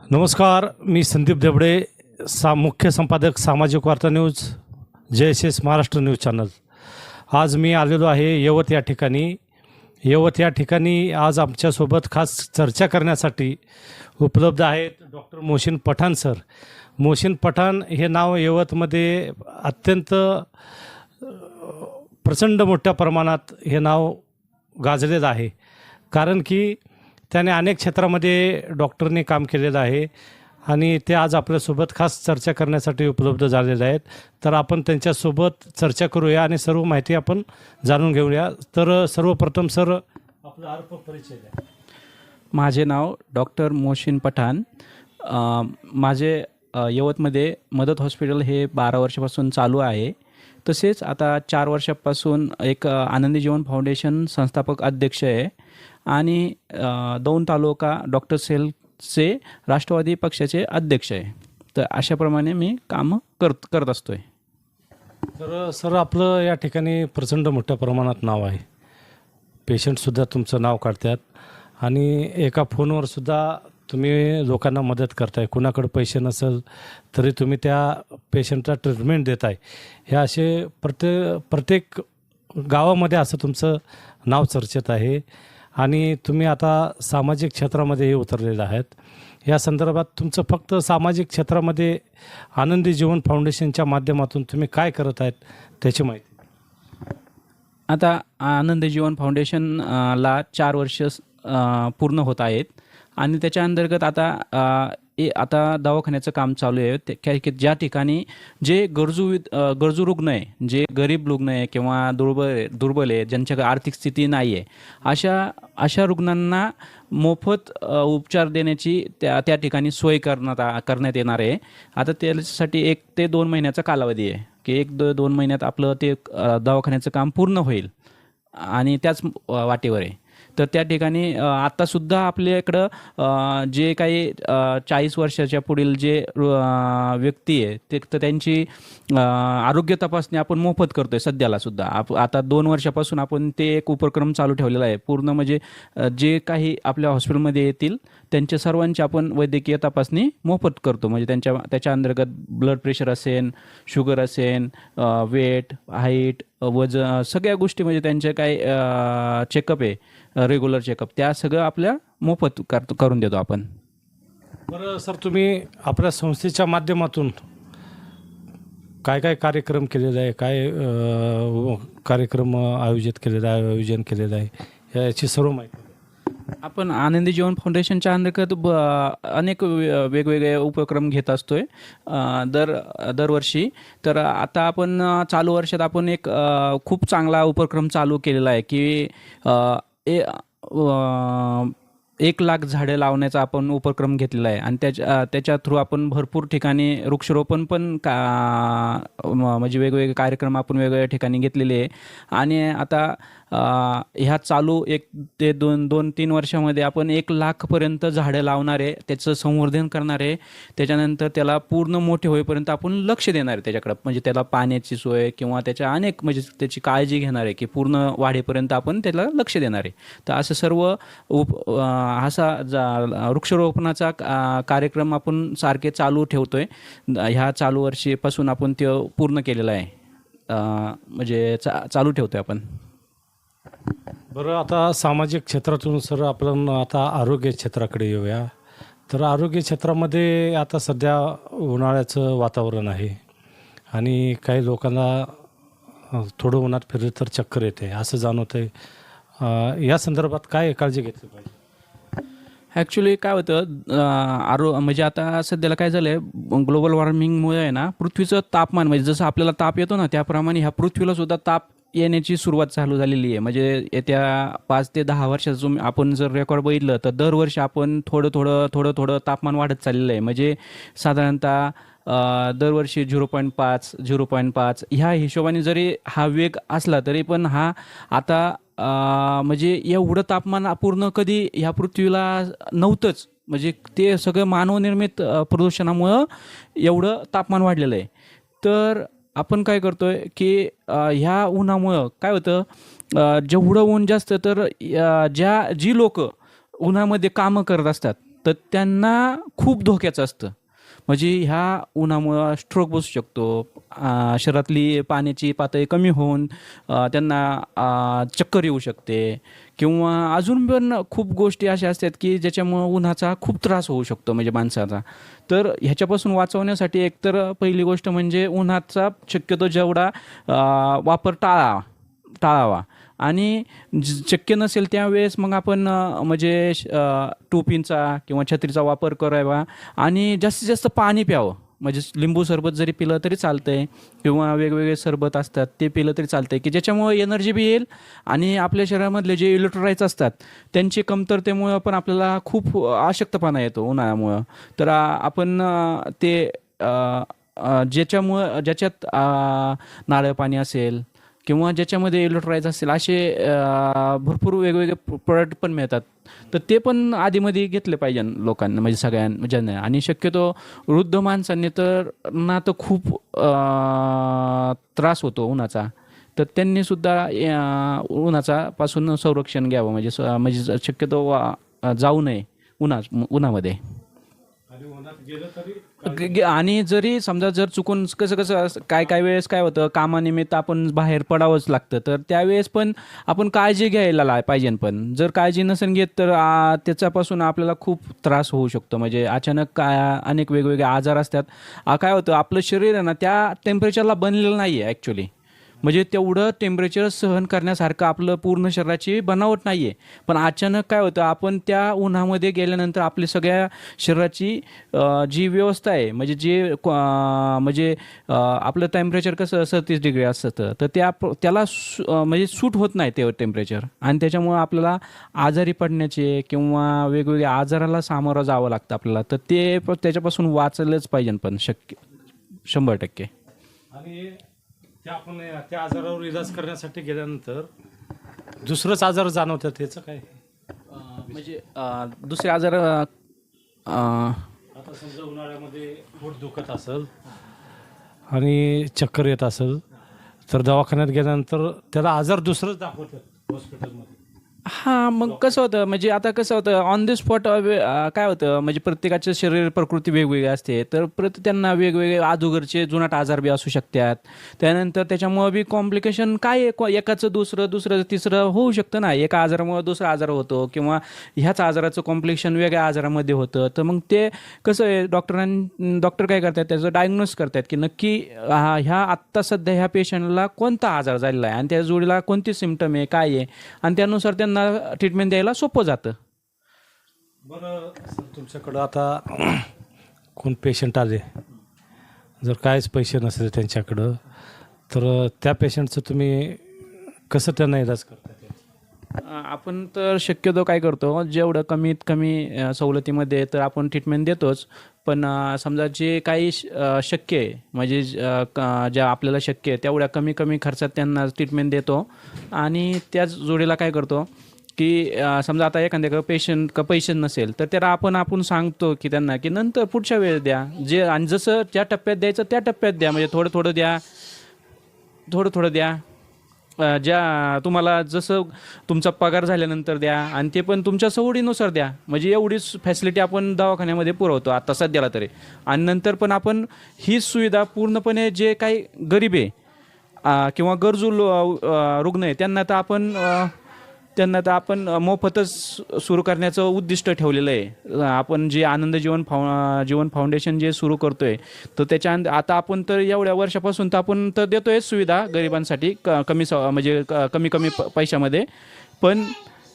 नमस्कार, मी संदीप देबडे, मुख्य संपादक सामाजिक वार्ता news, JSS Maharashtra news channel. आज मी आलेलो आहे यवत या ठिकाणी. यवत या ठिकाणी आज आमच्यासोबत खास चर्चा करण्यासाठी उपलब्ध आहेत डॉक्टर मोहसिन पठाण सर. मोहसिन पठाण हे नाव यवतमध्ये अत्यंत प्रचंड मोठ्या प्रमाणात हे नाव गाजलेलं आहे, कारण की त्याने अनेक क्षेत्रामध्ये डॉक्टरने काम केलेलं आहे आणि ते आज आपल्यासोबत खास चर्चा करण्यासाठी उपलब्ध झालेले आहेत. तर आपण त्यांच्यासोबत चर्चा करूया आणि सर्व माहिती आपण जाणून घेऊया. तर सर्वप्रथम सर आपला अर्प परिचय द्या. माझे नाव डॉक्टर मोहसिन पठाण. माझे यवतमध्ये मदत हॉस्पिटल हे 12 वर्षापासून चालू आहे. तसेच आता 4 वर्षापासून एक आनंदी जीवन फाउंडेशन संस्थापक अध्यक्ष आहे आणि दौंड तालुका डॉक्टर सेलचे राष्ट्रवादी पक्षाचे अध्यक्ष आहे. तर अशाप्रमाणे मी कामं करत असतो आहे. तर सर आपलं या ठिकाणी प्रचंड मोठ्या प्रमाणात नाव आहे. पेशंटसुद्धा तुमचं नाव काढतात आणि एका फोनवरसुद्धा तुम्ही लोकांना मदत करताय. कुणाकडे पैसे नसेल तरी तुम्ही त्या पेशंटला ट्रीटमेंट देताय. हे असे प्रत्येक गावामध्ये असं तुमचं नाव चर्चेत आहे आणि तुम्ही आता सामाजिक क्षेत्रामध्येही उतरलेलं आहेत. या संदर्भात तुमचं फक्त सामाजिक क्षेत्रामध्ये आनंदी जीवन फाउंडेशनच्या माध्यमातून तुम्ही काय करत आहेत त्याची माहिती. आता आनंदी जीवन फाउंडेशनला 4 वर्ष पूर्ण होत आहेत आणि त्याच्या अंतर्गत आता दवाखान्याचं काम चालू आहे. ज्या ठिकाणी जे गरजू रुग्ण आहे, जे गरीब रुग्ण आहे किंवा दुर्बल आहे, ज्यांच्याकडे आर्थिक स्थिती नाही आहे, अशा रुग्णांना मोफत उपचार देण्याची त्या ठिकाणी सोय करण्यात येणार आहे. आता त्यासाठी 1 ते 2 महिन्याचा कालावधी आहे की 1-2 महिन्यात आपलं ते दवाखान्याचं काम पूर्ण होईल आणि त्याच वाटेवर आहे. तर त्या ठिकाणी आत्तासुद्धा आपल्याकडं जे काही 40 वर्षाच्या पुढील जे व्यक्ती आहे तर त्यांची आरोग्य तपासणी आपण मोफत करतो आहे सध्यालासुद्धा. आता 2 वर्षापासून आपण ते एक उपक्रम चालू ठेवलेला आहे. पूर्ण म्हणजे जे काही आपल्या हॉस्पिटलमध्ये येतील त्यांच्या सर्वांची आपण वैद्यकीय तपासणी मोफत करतो. म्हणजे त्याच्या अंतर्गत ब्लड प्रेशर असेल, शुगर असेल, वेट, हाईट, वजन, सगळ्या गोष्टी म्हणजे त्यांचे काय चेकअप आहे, रेग्युलर चेकअप, त्या सगळं आपल्या मोफत करून देतो आपण. बरं सर, तुम्ही आपल्या संस्थेच्या माध्यमातून काय काय कार्यक्रम केलेला आहे, काय कार्यक्रम आयोजन केलेलं आहे याची सर्व माहिती. आपण आनंदी जीवन फाउंडेशनच्या अंतर्गत अनेक वेगवेगळे उपक्रम घेत असतोय दरवर्षी. तर आता आपण चालू वर्षात आपण एक खूप चांगला उपक्रम चालू केलेला आहे की 1 लाख झाडे लावण्याचा आपण उपक्रम घेतलेला आहे आणि त्याच्या थ्रू आपण भरपूर ठिकाणी वृक्षारोपण पण म्हणजे वेगवेगळे कार्यक्रम आपण वेगवेगळ्या ठिकाणी घेतलेले आहे. आणि आता ह्या चालू 1 ते 2-3 वर्षामध्ये आपण 1 लाखपर्यंत झाडं लावणार आहे, त्याचं संवर्धन करणार आहे. त्याच्यानंतर त्याला पूर्ण मोठे होईपर्यंत आपण लक्ष देणार आहे त्याच्याकडं, म्हणजे त्याला पाण्याची सोय किंवा त्याच्या अनेक म्हणजे त्याची काळजी घेणार आहे की पूर्ण वाढेपर्यंत आपण त्याला लक्ष देणार आहे. तर असं सर्व वृक्षारोपणाचा कार्यक्रम आपण सारखे चालू ठेवतोय. ह्या चालू वर्षीपासून आपण ते पूर्ण केलेलं आहे, म्हणजे चालू ठेवतोय आपण. बरं, आता सामाजिक क्षेत्रातून सर आपण आता आरोग्य क्षेत्राकडे येऊया. तर आरोग्य क्षेत्रामध्ये आता सध्या उन्हाळ्याचं वातावरण आहे आणि काही लोकांना थोडं उन्हात फिरलं तर चक्कर येते असं जाणवतं आहे. या संदर्भात काय काळजी घेतली पाहिजे? ॲक्च्युली काय होतं, म्हणजे आता सध्याला काय झालं आहे, ग्लोबल वॉर्मिंगमुळे आहे ना, पृथ्वीचं तापमान म्हणजे जसं आपल्याला ताप येतो ना त्याप्रमाणे ह्या पृथ्वीलासुद्धा ताप येण्याची सुरुवात चालू झालेली आहे. म्हणजे येत्या 5 ते 10 वर्षाचं आपण जर रेकॉर्ड बघितलं तर दरवर्षी आपण थोडं तापमान वाढत चाललेलं आहे. म्हणजे साधारणतः दरवर्षी 0.5 ह्या हिशोबाने जरी हा वेग असला तरी पण हा आता म्हणजे एवढं तापमान पूर्ण कधी ह्या पृथ्वीला नव्हतंच. म्हणजे ते सगळं मानवनिर्मित प्रदूषणामुळं एवढं तापमान वाढलेलं आहे. तर आपण काय करतोय की ह्या उन्हामुळं काय होतं, जेवढं ऊन जास्त तर जी लोक उन्हामध्ये कामं करत असतात तर त्यांना खूप धोक्याचं असतं. म्हणजे ह्या उन्हामुळं स्ट्रोक बसू शकतो, शरीरातली पाण्याची पातळी कमी होऊन त्यांना चक्कर येऊ शकते, किंवा अजून पण खूप गोष्टी अशा असतात की ज्याच्यामुळं उन्हाचा खूप त्रास होऊ शकतो म्हणजे माणसाचा. तर ह्याच्यापासून वाचवण्यासाठी एकतर पहिली गोष्ट म्हणजे उन्हाचा शक्यतो जेवढा वापर टाळावा. आणि शक्य नसेल त्यावेळेस मग आपण म्हणजे टोपींचा किंवा छत्रीचा वापर करावा आणि जास्तीत जास्त पाणी प्यावं. म्हणजे लिंबू सरबत जरी पिलं तरी चालतंय, किंवा वेगवेगळे सरबत असतात ते पिलं तरी चालतंय, की ज्याच्यामुळे एनर्जी बी येईल आणि आपल्या शरीरामधले जे इलेक्ट्रोलाइट्स असतात त्यांची कमतरतेमुळं पण आपल्याला खूप अशक्तपणा येतो उन्हाळ्यामुळं. तर आपण ते ज्याच्यात नारळ पाणी असेल किंवा ज्याच्यामध्ये इलेक्ट्रोलाइट्स असेल असे भरपूर वेगवेगळे प्रोडक्ट पण मिळतात. तर ते पण आधीमध्ये घेतले पाहिजे लोकांना, म्हणजे सगळ्यांना. आणि शक्यतो वृद्ध माणसांनी तर खूप त्रास होतो उन्हाचा, तर त्यांनीसुद्धा पासून संरक्षण घ्यावं. म्हणजे शक्यतो जाऊ नये उन्हामध्ये. आणि जरी समजा जर चुकून कसं काय वेळेस काय होतं, कामानिमित्त आपण बाहेर पडावंच लागतं, तर त्यावेळेस पण आपण काळजी घ्यायला पाहिजे. पण जर काळजी नसेल घेत तर त्याच्यापासून आपल्याला खूप त्रास होऊ शकतो. म्हणजे अचानक अनेक वेगवेगळे आजार असतात. काय होतं, आपलं शरीर आहे ना त्या टेम्परेचरला बनलेलं नाही आहे ॲक्च्युली. म्हणजे तेवढं टेम्परेचर सहन करण्यासारखं आपलं पूर्ण शरीराची बनावट नाही आहे. पण अचानक काय होतं, आपण त्या उन्हामध्ये गेल्यानंतर आपली सगळ्या शरीराची जी व्यवस्था आहे, म्हणजे आपलं टेम्परेचर कसं 37 डिग्री असतं, तर त्याला म्हणजे सूट होत नाही ते टेम्परेचर, आणि त्याच्यामुळं आपल्याला आजारी पडण्याचे किंवा वेगवेगळ्या आजाराला सामोरं जावं लागतं आपल्याला. तर त्याच्यापासून वाचलंच पाहिजे पण 100%. आणि आपण त्या आजारावर इलाज करण्यासाठी गेल्यानंतर दुसरंच आजार जाणवतात, त्याचं काय? म्हणजे दुसरे आजार आता समजा उन्हाळ्यामध्ये पोट दुखत असेल आणि चक्कर येत असेल, तर दवाखान्यात गेल्यानंतर त्याला आजार दुसरंच दाखवतात हॉस्पिटलमध्ये. हां, मग कसं होतं, म्हणजे आता कसं होतं ऑन द स्पॉट काय होतं, म्हणजे प्रत्येकाचं शरीर प्रकृती वेगवेगळी असते, तर त्यांना वेगवेगळे अगोदरचे जुनाट आजार बी असू शकतात. त्यानंतर त्याच्यामुळं बी कॉम्प्लिकेशन काय आहे, एकाचं दुसरं तिसरं होऊ शकतं ना. एका आजारामुळं दुसरा आजार होतो, किंवा ह्याच आजाराचं कॉम्प्लिकेशन वेगळ्या आजारामध्ये होतं. तर मग ते कसं आहे, डॉक्टर काय करतात, त्याचं डायग्नोस करतात की नक्की ह्या आत्ता सध्या ह्या पेशंटला कोणता आजार झालेला आहे आणि त्या जोडीला कोणती सिम्पटम आहे, काय आहे, आणि त्यानुसार त्यांना ट्रीटमेंट द्यायला सोपं जातं. बरं सर, तुमच्याकडं आता कोण पेशंट आले, जर काहीच पैसे नसले त्यांच्याकडं, तर त्या पेशंटचं तुम्ही कसं त्यांना इलाज करता? आपण तर शक्यतो काय करतो, जेवढं कमीत कमी सवलतीमध्ये तर आपण ट्रीटमेंट देतोच. पण समजा जे काही शक्य आहे, म्हणजे ज्या आपल्याला शक्य आहे तेवढ्या कमी खर्चात त्यांना ट्रीटमेंट देतो. आणि त्याच जोडीला काय करतो की समजा आता एखाद्या पैसे नसेल, तर त्याला आपण सांगतो की त्यांना की नंतर पुढच्या वेळेस द्या, आणि जसं ज्या टप्प्यात द्यायचं त्या टप्प्यात द्या. म्हणजे थोडं द्या, ज्या तुम्हाला जसं तुमचा पगार झाल्यानंतर द्या, आणि ते पण तुमच्या सवडीनुसार द्या. म्हणजे एवढीच फॅसिलिटी आपण दवाखान्यामध्ये पुरवतो आता सध्याला तरी. आणि नंतर पण आपण ही सुविधा पूर्णपणे जे काही गरीब आहे किंवा गरजू रुग्ण आहे त्यांना तर आपण मोफतच सुरू करण्याचं उद्दिष्ट ठेवलेलं आहे. आपण जे आनंद जीवन फाउंडेशन जे सुरू करतोय, तर त्याच्या आता आपण तर एवढ्या वर्षापासून तर आपण तर देतोय सुविधा गरिबांसाठी कमी पैशामध्ये. पण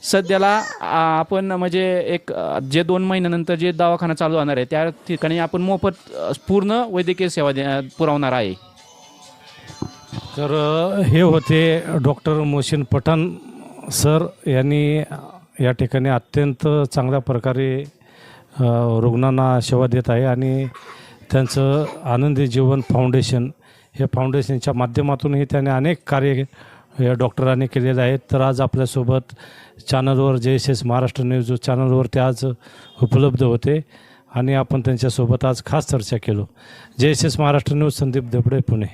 सध्याला आपण म्हणजे जे 2 महिन्यानंतर जे दवाखाना चालू होणार आहे त्या ठिकाणी आपण मोफत पूर्ण वैद्यकीय सेवा पुरवणार आहे. तर हे होते डॉक्टर मोहसिन पठाण सर. यांनी या ठिकाणी अत्यंत चांगल्या प्रकारे रुग्णांना सेवा देत आहे, आणि त्यांचं आनंदी जीवन फाउंडेशन हे फाउंडेशनच्या माध्यमातूनही त्याने अनेक कार्य या डॉक्टरांनी केलेले आहेत. तर आज आपल्यासोबत चॅनलवर JSS महाराष्ट्र न्यूज चॅनलवर ते आज उपलब्ध होते, आणि आपण त्यांच्यासोबत आज खास चर्चा केलो. JSS Maharashtra news, Sandeep Debade, Pune.